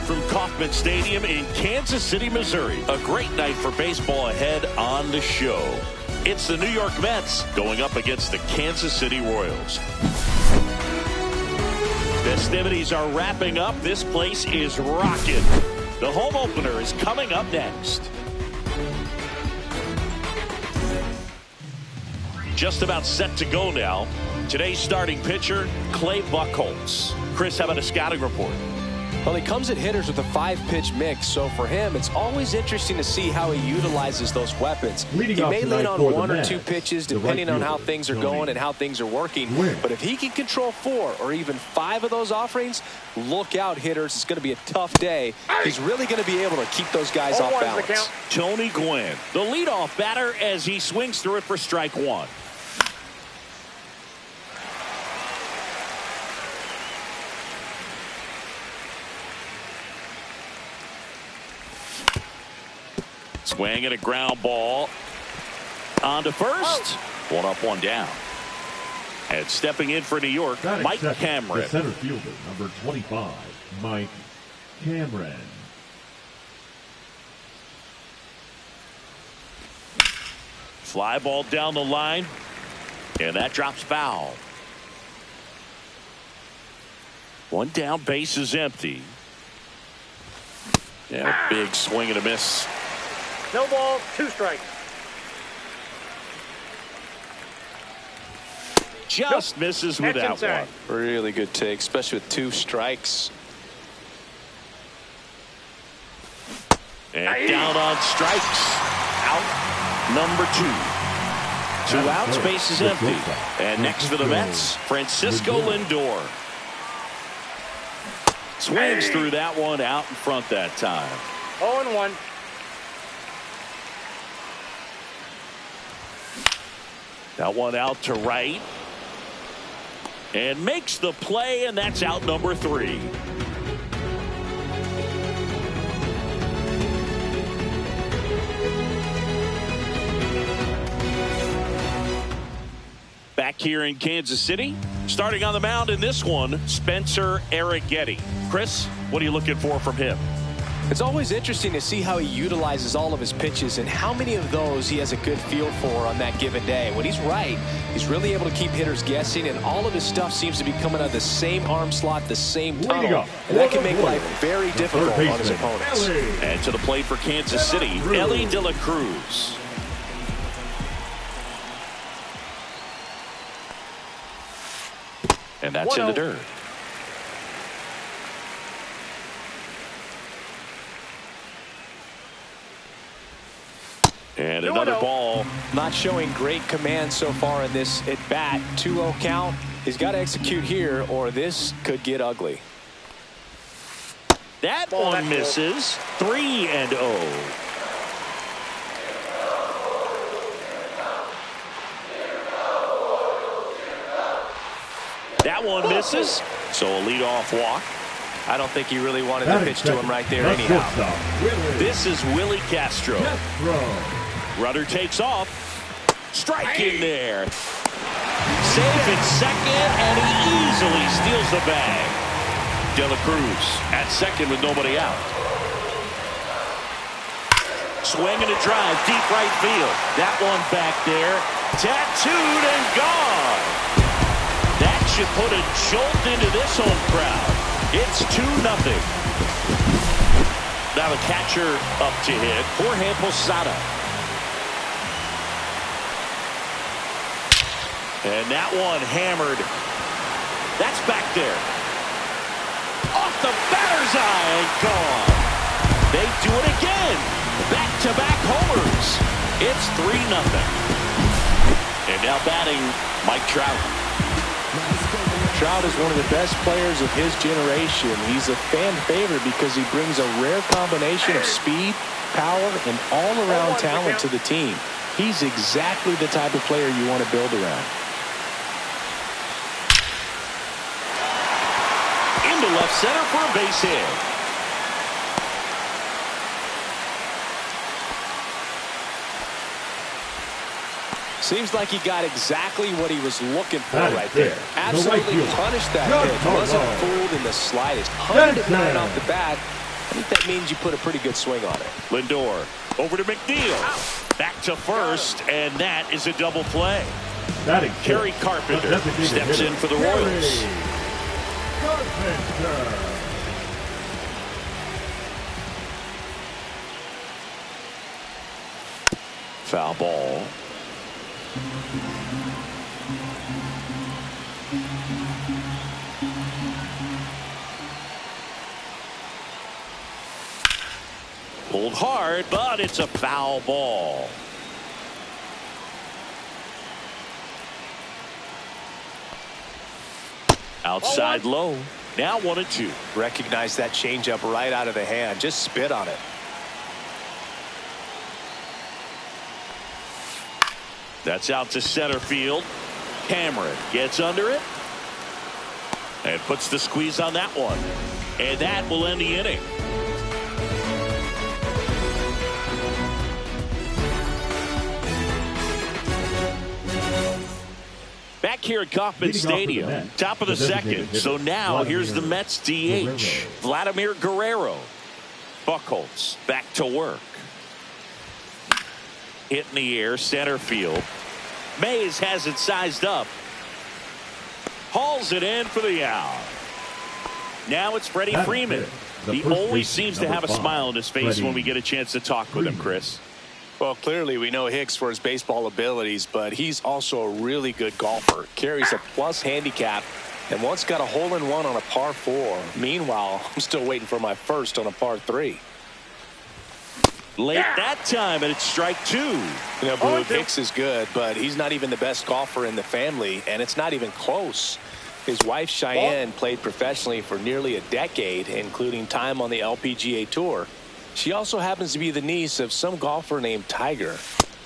live from Kauffman Stadium in Kansas City, Missouri. A great night for baseball ahead on the show. It's the New York Mets going up against the Kansas City Royals. Festivities are wrapping up. This place is rocking. The home opener is coming up next. Just about set to go now. Today's starting pitcher, Clay Buchholz. Chris, how about a scouting report? Well, he comes at hitters with a 5-pitch mix, so for him, it's always interesting to see how he utilizes those weapons. He may lean on 1 or 2 pitches depending on how things are going and how things are working, but if he can control 4 or even 5 of those offerings, look out, hitters. It's going to be a tough day. He's really going to be able to keep those guys off balance. Tony Gwynn, the leadoff batter, as he swings through it for strike 1. Swing and a ground ball on to first. 1 up, 1 down. And stepping in for New York, Mike Cameron. The center fielder, number 25, Mike Cameron. Fly ball down the line, and that drops foul. 1 down, base is empty. And a big swing and a miss. No ball, 2 strikes. Just misses with that one. Really good take, especially with 2 strikes. And down on strikes. Out number 2. 2 outs, base is empty. And next for the Mets, Francisco Lindor. Swings through that one, out in front that time. 0-1. That one out to right. And makes the play, and that's out number 3. Back here in Kansas City, starting on the mound in this one, Spencer Arrighetti. Chris, what are you looking for from him? It's always interesting to see how he utilizes all of his pitches and how many of those he has a good feel for on that given day. When he's right, he's really able to keep hitters guessing, and all of his stuff seems to be coming out of the same arm slot, the same tunnel, and that can make life very difficult on his opponents. And to the plate for Kansas City, Elly De La Cruz. And that's in the dirt. And another ball. Not showing great command so far in this at bat. 2-0 count. He's got to execute here, or this could get ugly. That one misses. 3-0. That one misses. So a leadoff walk. I don't think he really wanted to pitch to him right there anyhow. This is Willie Castro. Runner takes off. Strike in there. Safe at second, and he easily steals the bag. De La Cruz at second with nobody out. Swing and a drive, deep right field. That one back there, tattooed and gone. That should put a jolt into this home crowd. It's 2-0. Now the catcher up to hit, Jorge Posada. And that one hammered. That's back there. Off the batter's eye and gone. They do it again. Back-to-back homers. It's 3-0. And now batting, Mike Trout. Trout is one of the best players of his generation. He's a fan favorite because he brings a rare combination of speed, power, and all-around talent to the team. He's exactly the type of player you want to build around. Into left center for a base hit. Seems like he got exactly what he was looking for right there. Absolutely punished that hit. Wasn't fooled in the slightest. 109 off the bat. I think that means you put a pretty good swing on it. Lindor over to McNeil. Back to first, and that is a double play. Kerry Carpenter steps in for the Royals. Foul ball. Pulled hard, but it's a foul ball. Outside low. Now 1-2. Recognize that changeup right out of the hand. Just spit on it. That's out to center field. Cameron gets under it and puts the squeeze on that one. And that will end the inning. Back here at Kauffman Stadium, top of the second. So now here's the Mets DH, Vladimir Guerrero. Buchholz back to work. Hit in the air, center field. Mays has it sized up. Hauls it in for the out. Now it's Freddie Freeman. He always seems to have a smile on his face when we get a chance to talk with him, Chris. Well, clearly we know Hicks for his baseball abilities, but he's also a really good golfer. Carries a plus handicap and once got a hole-in-one on a par 4. Meanwhile, I'm still waiting for my first on a par 3. Late that time, and it's strike 2. You know, Blue, Hicks is good, but he's not even the best golfer in the family, and it's not even close. His wife, Cheyenne, played professionally for nearly a decade, including time on the LPGA Tour. She also happens to be the niece of some golfer named Tiger.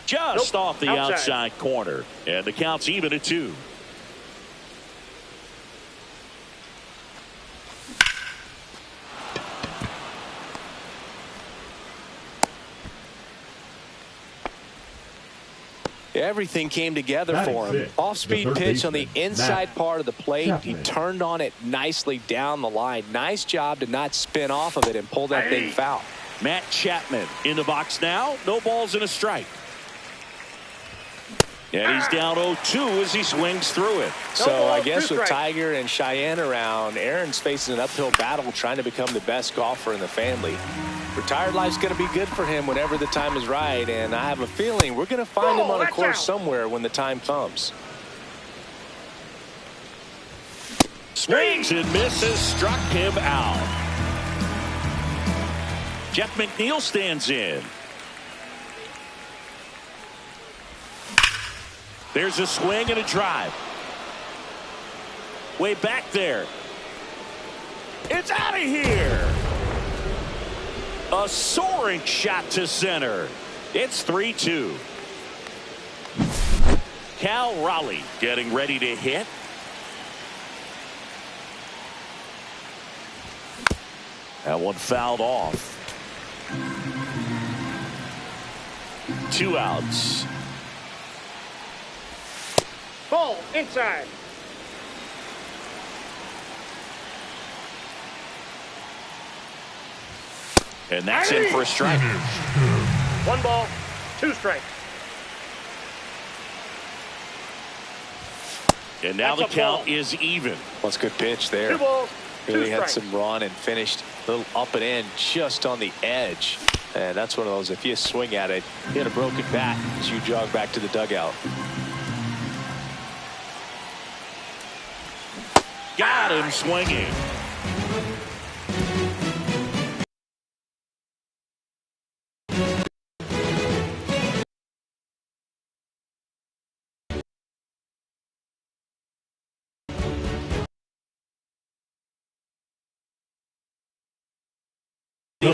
Just off the outside corner, and the count's even at 2. Everything came together for him. Off-speed pitch on the inside part of the plate. He turned on it nicely down the line. Nice job to not spin off of it and pull that thing foul. Matt Chapman in the box now. No balls and a strike. And he's down 0-2 as he swings through it. So I guess with Tiger and Cheyenne around, Aaron's facing an uphill battle trying to become the best golfer in the family. Retired life's going to be good for him whenever the time is right, and I have a feeling we're going to find him on a course somewhere when the time comes. Swings and misses, struck him out. Jeff McNeil stands in. There's a swing and a drive. Way back there. It's out of here. A soaring shot to center. It's 3-2. Cal Raleigh getting ready to hit. That one fouled off. 2 outs. Ball inside. And that's in for a strike. 1 ball, 2 strikes. And now the count is even. Well, it's a good pitch there. 2 balls, 2 really had strikes. some run and finished a little up and in just on the edge. And that's one of those, if you swing at it, you hit a broken bat as you jog back to the dugout. Got him swinging.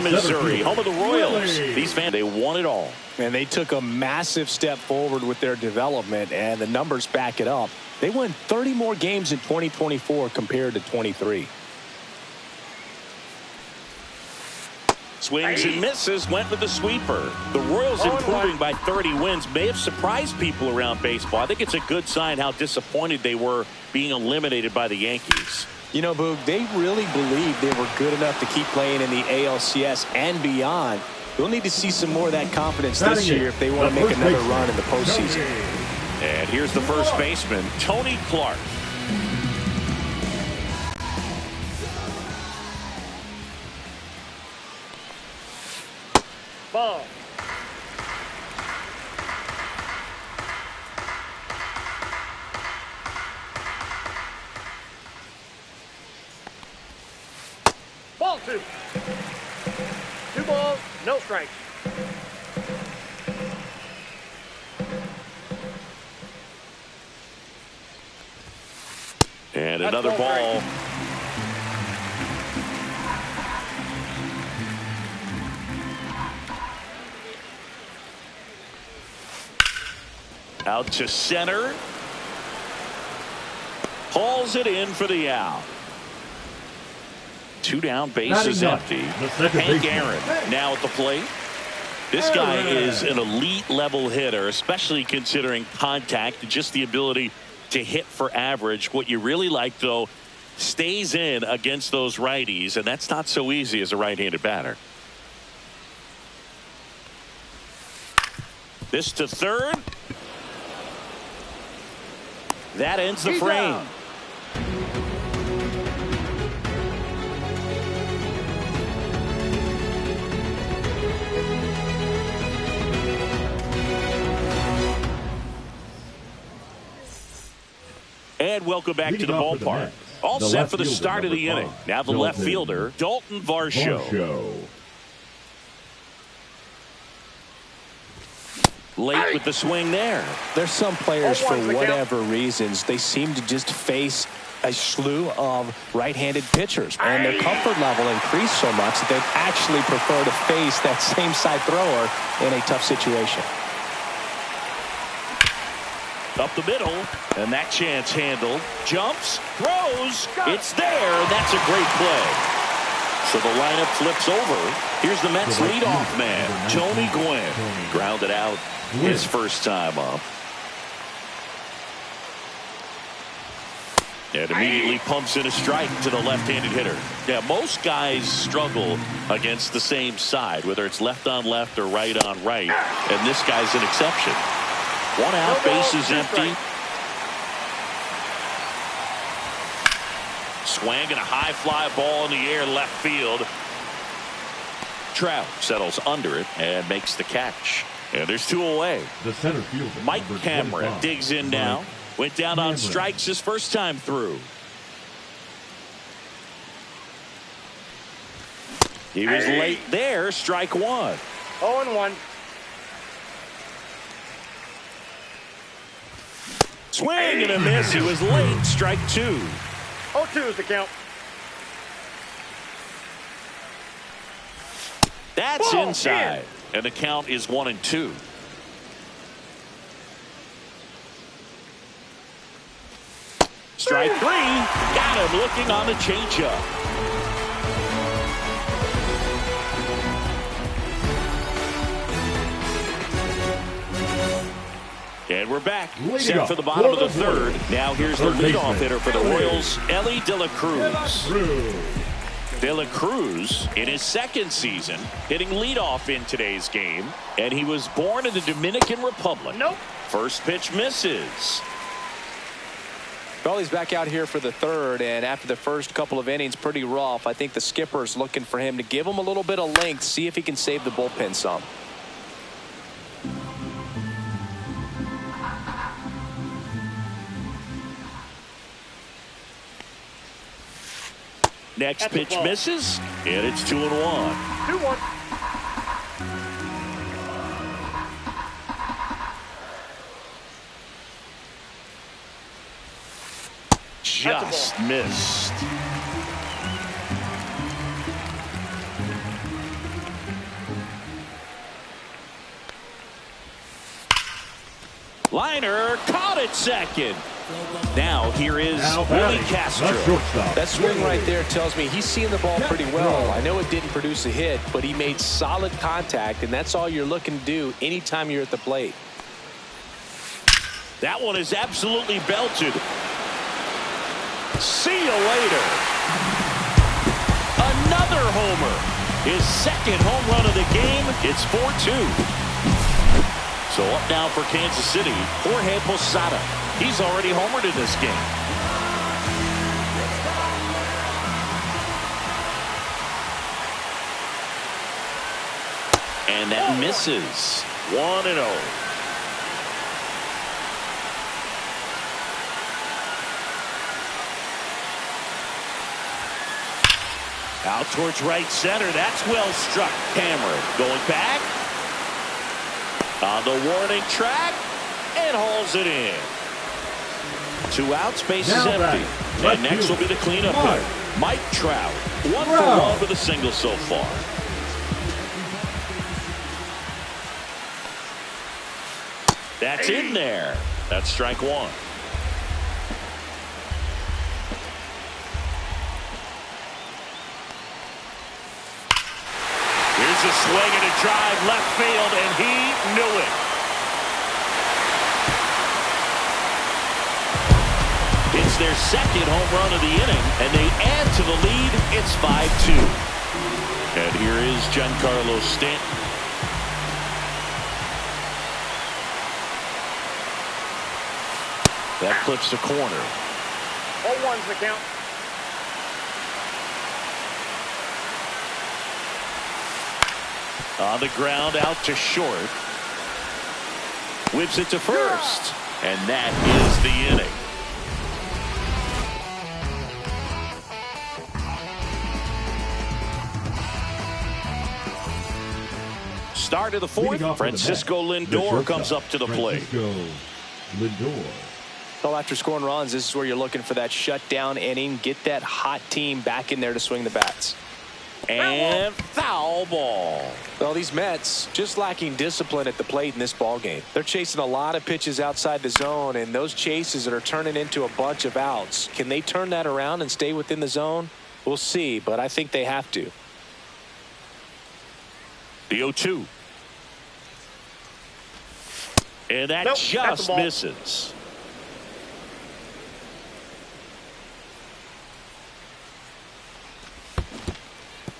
Missouri, home of the Royals. These fans, they want it all. And they took a massive step forward with their development, and the numbers back it up. They won 30 more games in 2024 compared to 23. Swings and misses, went with the sweeper. The Royals improving by 30 wins may have surprised people around baseball. I think it's a good sign how disappointed they were being eliminated by the Yankees. You know, Boog, they really believe they were good enough to keep playing in the ALCS and beyond. We'll need to see some more of that confidence this year if they want to make another run in the postseason. And here's the first baseman, Tony Clark. Ball. Ball 2. 2 balls, no strikes. And another ball. Out to center. Hauls it in for the out. 2 down, base is empty. Hank Aaron now at the plate. This guy is an elite level hitter, especially considering contact and just the ability to hit for average. What you really like, though, stays in against those righties, and that's not so easy as a right-handed batter. This to third. That ends the frame. And welcome back to the ballpark. All set for the start of the inning. Now the left fielder, Dalton Varsho. Late with the swing there. There's some players, for whatever reasons, they seem to just face a slew of right-handed pitchers, and their comfort level increased so much that they actually prefer to face that same side thrower in a tough situation. Up the middle, and that chance handled. Jumps, throws, it's there, and that's a great play. So the lineup flips over. Here's the Mets leadoff man, Tony Gwynn. Grounded out his first time up. And immediately pumps in a strike to the left-handed hitter. Yeah, most guys struggle against the same side, whether it's left on left or right on right, and this guy's an exception. 1 out, base is empty. Swang and a high fly ball in the air left field. Trout settles under it and makes the catch. And there's 2 away. The center fielder, Mike Cameron digs in now. Went down on strikes his first time through. He was late there. Strike 1. 0-1. Swing and a miss. He was late. Strike 2. 0-2 is the count. That's inside. And the count is 1-2. Strike 3. Got him looking on the changeup. And we're back. Set for the bottom of the third. Now here's the leadoff hitter for the Royals, Elly De La Cruz. De La Cruz, in his second season, hitting leadoff in today's game. And he was born in the Dominican Republic. Nope. First pitch misses. Well, he's back out here for the third, and after the first couple of innings, pretty rough. I think the skipper's looking for him to give him a little bit of length, see if he can save the bullpen some. Next pitch misses, and it's 2-1. 2-1. Just missed. Liner caught it second. Now here is Willie Castro. That swing right there tells me he's seeing the ball pretty well. I know it didn't produce a hit, but he made solid contact, and that's all you're looking to do anytime you're at the plate. That one is absolutely belted. See you later. Another homer. His second home run of the game. It's 4-2. So up now for Kansas City, Jorge Posada. He's already homered in this game. And that misses. 1-0. Out towards right center. That's well struck. Cameron going back. On the warning track. And hauls it in. 2 outs. Base is empty. And next will be the cleanup hitter, Mike Trout. 1 for 1 with a single so far. That's in there. That's strike 1. Here's a swing and a drive left field, and he knew it. It's their second home run of the inning, and they add to the lead. It's 5-2. And here is Giancarlo Stanton. That clips the corner. 0-1's the count. On the ground, out to short. Whips it to first. And that is the inning. Start of the fourth. Francisco Lindor comes up to the plate. Well, after scoring runs, this is where you're looking for that shutdown inning. Get that hot team back in there to swing the bats. And foul ball. Well, these Mets just lacking discipline at the plate in this ball game. They're chasing a lot of pitches outside the zone, and those chases that are turning into a bunch of outs. Can they turn that around and stay within the zone? We'll see, but I think they have to. The 0-2. And that just misses.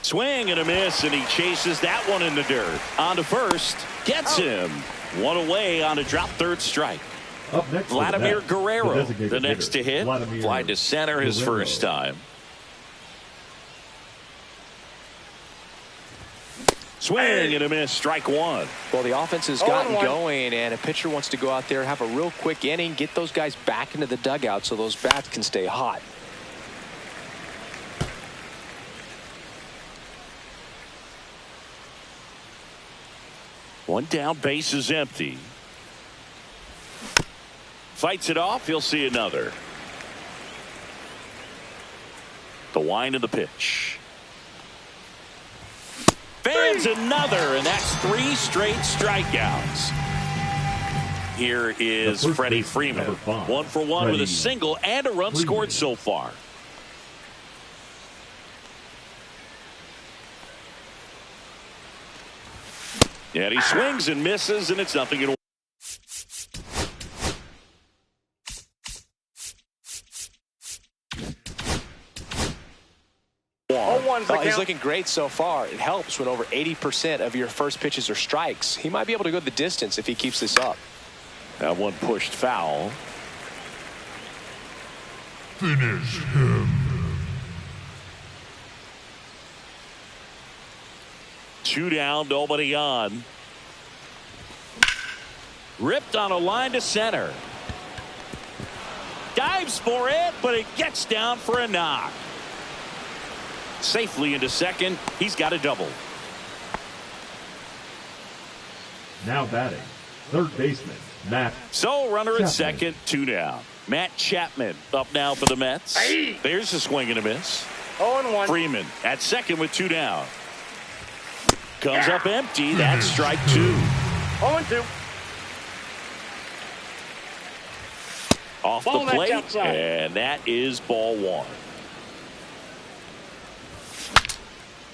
Swing and a miss, and he chases that one in the dirt. On to first. Gets him. 1 away on a drop third strike. Up next, Vladimir Guerrero, the next to hit. Fly to center his first time. Swing and a miss, strike 1. Well, the offense has gotten going, and a pitcher wants to go out there, have a real quick inning, get those guys back into the dugout so those bats can stay hot. One down, base is empty. Fights it off, he'll see another. The wind of the pitch. Fans another, and that's 3 straight strikeouts. Here is Freddie Freeman. 1 for 1 with a single and a run scored so far. And he swings and misses, and it's 0-1. Oh, he's looking great so far. It helps when over 80% of your first pitches are strikes. He might be able to go the distance if he keeps this up. That one pushed foul. Finish him. 2 down, nobody on. Ripped on a line to center. Dives for it, but it gets down for a knock. Safely into second. He's got a double. Now batting, third baseman, Matt. So runner Chapman. at second, 2 down. Matt Chapman up now for the Mets. Hey. There's a swing and a miss. 0-1. Freeman at second with 2 down. Comes up empty. That's strike 2. 0-2. Off Ball the plate, outside. and that is ball 1.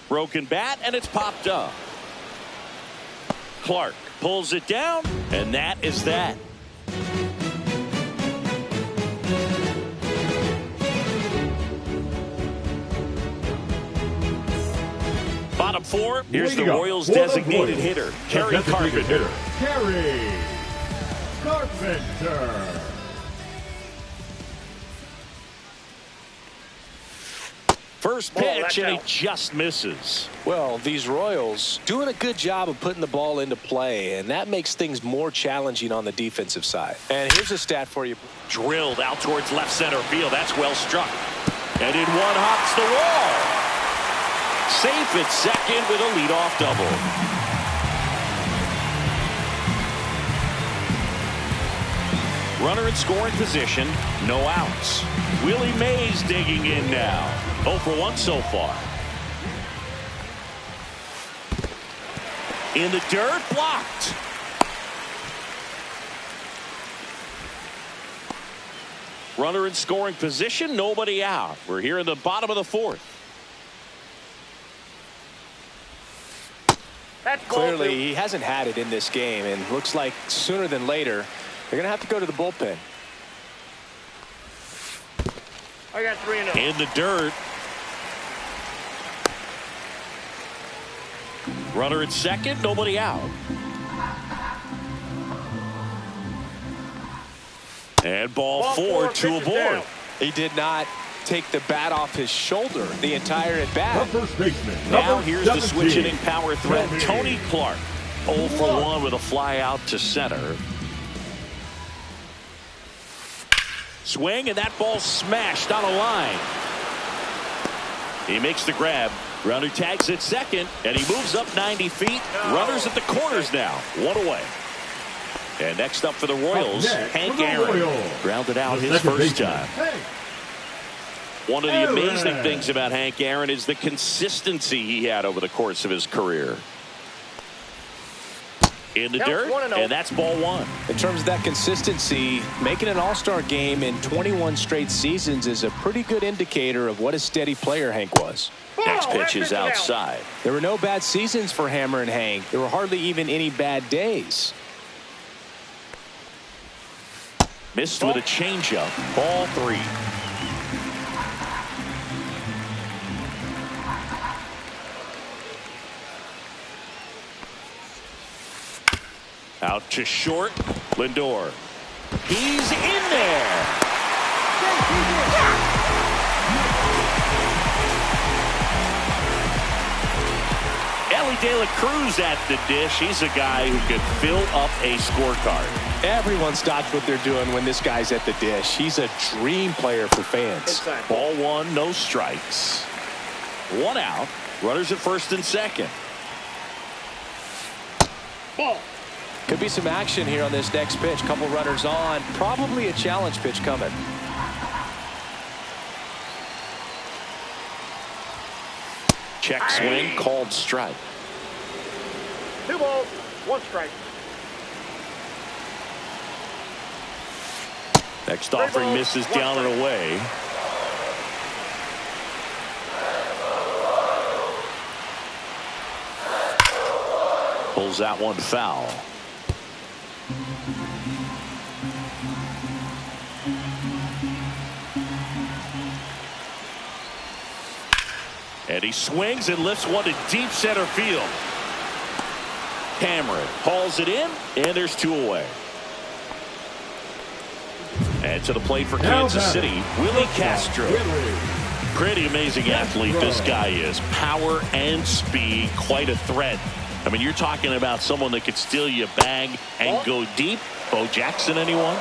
Broken bat, and it's popped up. Clark pulls it down, and that is that. bottom four. Here's the Royals' designated hitter, Kerry Carpenter. Kerry Carpenter. First pitch, and he just misses. Well, these Royals doing a good job of putting the ball into play, and that makes things more challenging on the defensive side. And here's a stat for you. Drilled out towards left center field. That's well struck. And in one hops the wall. Safe at second with a leadoff double. Runner in scoring position, no outs. Willie Mays digging in now. 0 for 1 so far. In the dirt, blocked. Runner in scoring position, nobody out. We're here in the bottom of the fourth. Clearly, he hasn't had it in this game, and looks like sooner than later, they're going to have to go to the bullpen. I got 3-0. In the dirt. Runner at second, nobody out. And ball four, two aboard. He did not take the bat off his shoulder the entire at bat. Now here's the switch hitting power threat, Tony Clark. 0 for 1 with a fly out to center. Swing, and that ball smashed on a line. He makes the grab. Runner tags at second, and he moves up 90 feet. Runners at the corners now. 1 away. And next up for the Royals, Hank Aaron. Grounded out his first time. One of the amazing things about Hank Aaron is the consistency he had over the course of his career. In the dirt, and that's ball 1. In terms of that consistency, making an all-star game in 21 straight seasons is a pretty good indicator of what a steady player Hank was. Next pitch is outside. There were no bad seasons for Hammer and Hank. There were hardly even any bad days. Missed with a changeup. Ball 3. Out to short. Lindor. He's in there. Ellie De La Cruz at the dish. He's a guy who could fill up a scorecard. Everyone stops what they're doing when this guy's at the dish. He's a dream player for fans. Ball 1, no strikes. 1 out. Runners at first and second. Ball. Could be some action here on this next pitch. Couple runners on. Probably a challenge pitch coming. Check swing, called strike. 2 balls, 1 strike. Next offering misses down and away. Pulls that one foul. And he swings and lifts one to deep center field. Cameron hauls it in, and there's 2 away. And to the plate for Kansas City, Willie Castro. Pretty amazing athlete this guy is. Power and speed, quite a threat. I mean, you're talking about someone that could steal you a bag and go deep. Bo Jackson, anyone?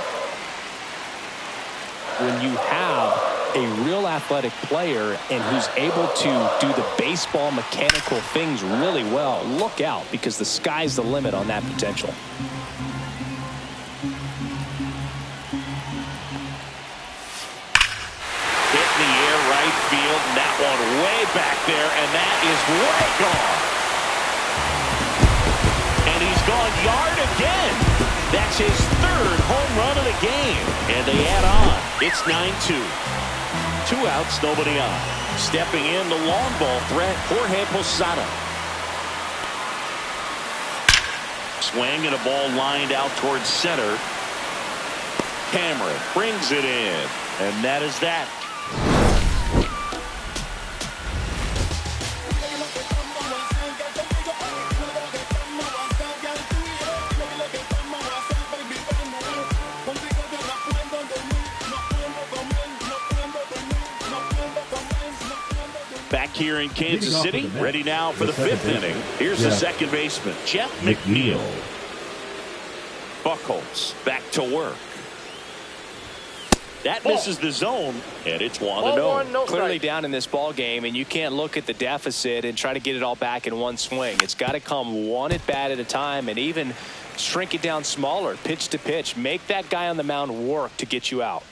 When you have a real athletic player and who's able to do the baseball mechanical things really well, look out, because the sky's the limit on that potential. Hit in the air, right field, and that one way back there, and that is way gone. And he's gone yard again. That's his 3rd home run of the game. And they add on. It's 9-2. 2 outs, nobody on. Stepping in, the long ball threat, Jorge Posada. Swing and a ball lined out towards center. Cameron brings it in. And that is that. Back here in Kansas City, ready now for the fifth inning. Here's the second baseman, Jeff McNeil. Buchholz back to work. That misses the zone, and it's 1-0. No Clearly down in this ball game, and you can't look at the deficit and try to get it all back in one swing. It's got to come one at bat at a time, and even shrink it down smaller, pitch to pitch. Make that guy on the mound work to get you out.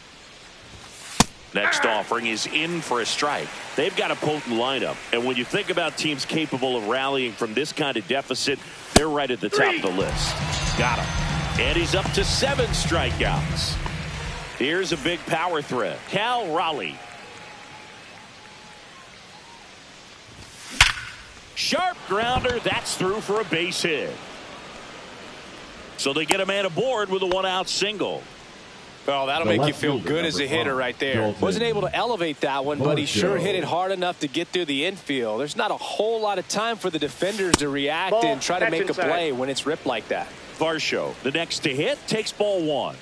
Next offering is in for a strike. They've got a potent lineup, and when you think about teams capable of rallying from this kind of deficit, they're right at the top of the list. Got him. And he's up to 7 strikeouts. Here's a big power threat. Cal Raleigh. Sharp grounder. That's through for a base hit. So they get a man aboard with a 1-out single. Well, that'll make you feel good as a hitter right there. Wasn't able to elevate that one, but he sure hit it hard enough to get through the infield. There's not a whole lot of time for the defenders to react and try to make a play when it's ripped like that. Varsho, the next to hit, takes ball 1.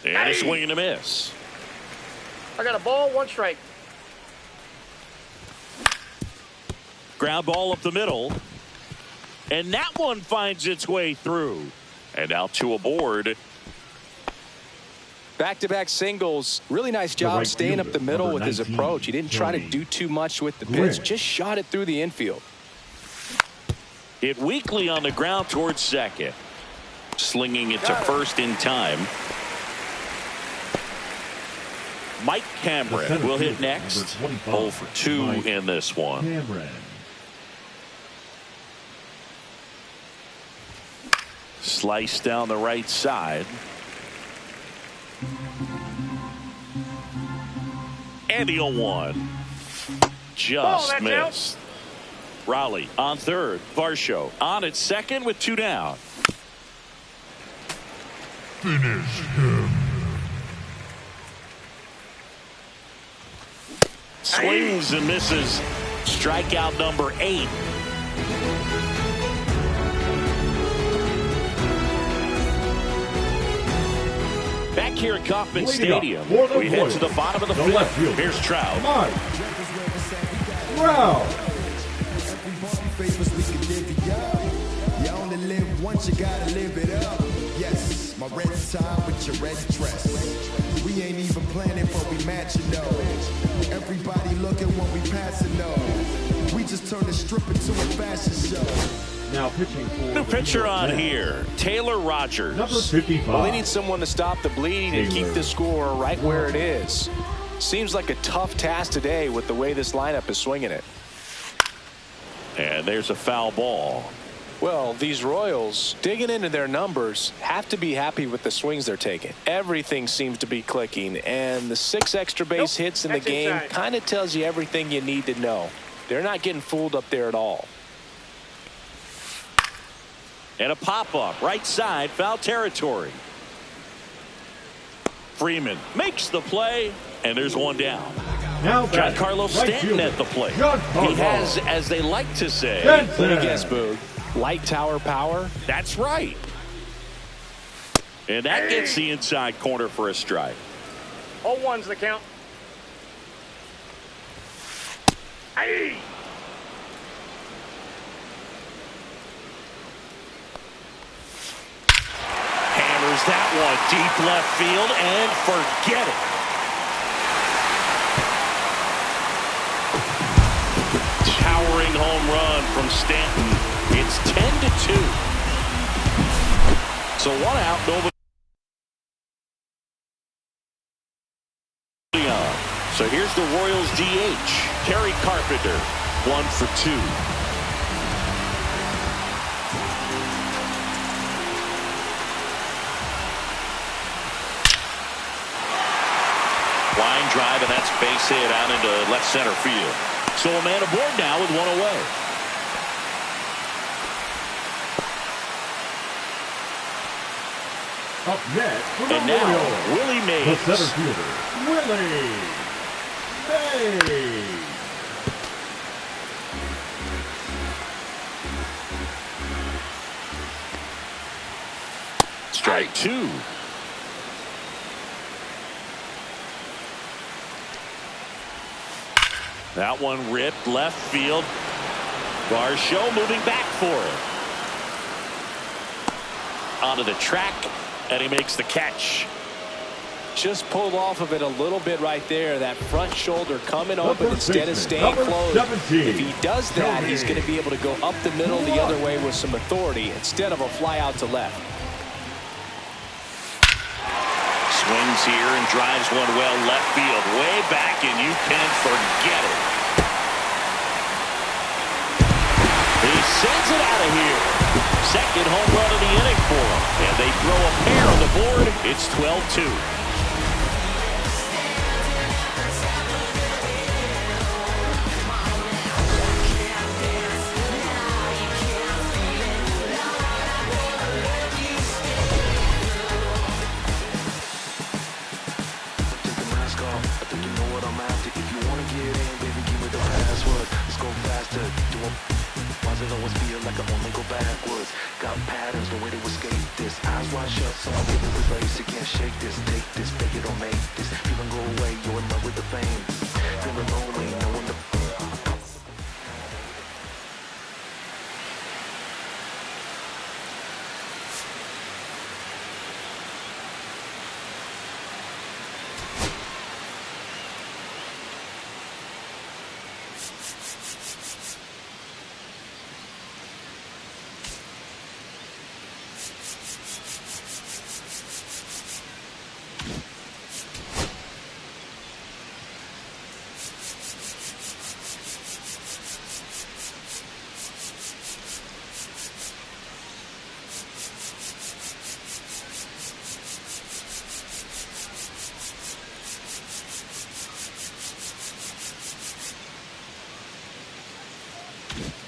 And a swing and a miss. I got a ball, 1 strike. Ground ball up the middle. And that one finds its way through. And now 2 aboard. Back-to-back singles. Really nice job staying up the middle with his approach. He didn't try to do too much with the pitch. Just shot it through the infield. Hit weakly on the ground towards second. Slinging it to first in time. Mike Cameron will hit next. 0 for 2 in this one. Slice down the right side. And the 0-1. Just missed. Raleigh on third. Varsho on at second with 2 down. Finish him. Swings and misses. Strikeout number 8. Back here at Kauffman Stadium, we head to the bottom of the fifth. Here's Trout. You only live once, you gotta live it up. Yes, my red tie with your red dress. We ain't even planning, but we matching though. Everybody looking when we passing though. We just turn the strip into a fashion show. Now pitching for new pitcher on here, Taylor Rogers. Number 55. Well, they need someone to stop the bleeding and keep the score right where it is. Seems like a tough task today with the way this lineup is swinging it. And there's a foul ball. Well, these Royals, digging into their numbers, have to be happy with the swings they're taking. Everything seems to be clicking, and the 6 extra base hits in the game kind of tells you everything you need to know. They're not getting fooled up there at all. And a pop-up, right side, foul territory. Freeman makes the play, and there's 1 down. Now Giancarlo Stanton at the plate. He has, as they like to say, let me guess, Boog, light tower power? That's right. And that gets the inside corner for a strike. 0-1's the count. Hey! Hammers that one deep left field and forget it. Towering home run from Stanton. It's 10-2. So 1 out, nobody on. So here's the Royals DH, Terry Carpenter, 1 for 2. Line drive, and that's base hit out into left center field. So a man aboard now with 1 away. Up next for the And now, Royals, Willie the Mays. center fielder, Willie Mays. Strike 2. That one ripped left field. Varsho moving back for it. Onto the track, and he makes the catch. Just pulled off of it a little bit right there. That front shoulder coming open instead of staying closed. If he does that, he's going to be able to go up the middle the other way with some authority instead of a fly out to left. Swings here and drives one well left field, way back, and you can forget it. He sends it out of here. Second home run of the inning for him, and they throw a pair on the board. It's 12-2. Always feel like I only go backwards. Got patterns, no way to escape this. Eyes wide shut, so I'm giving replace. You can't shake this, take this, fake it or make this. Feeling go away, you're in love with the fame. Feeling lonely, no one to. Yeah.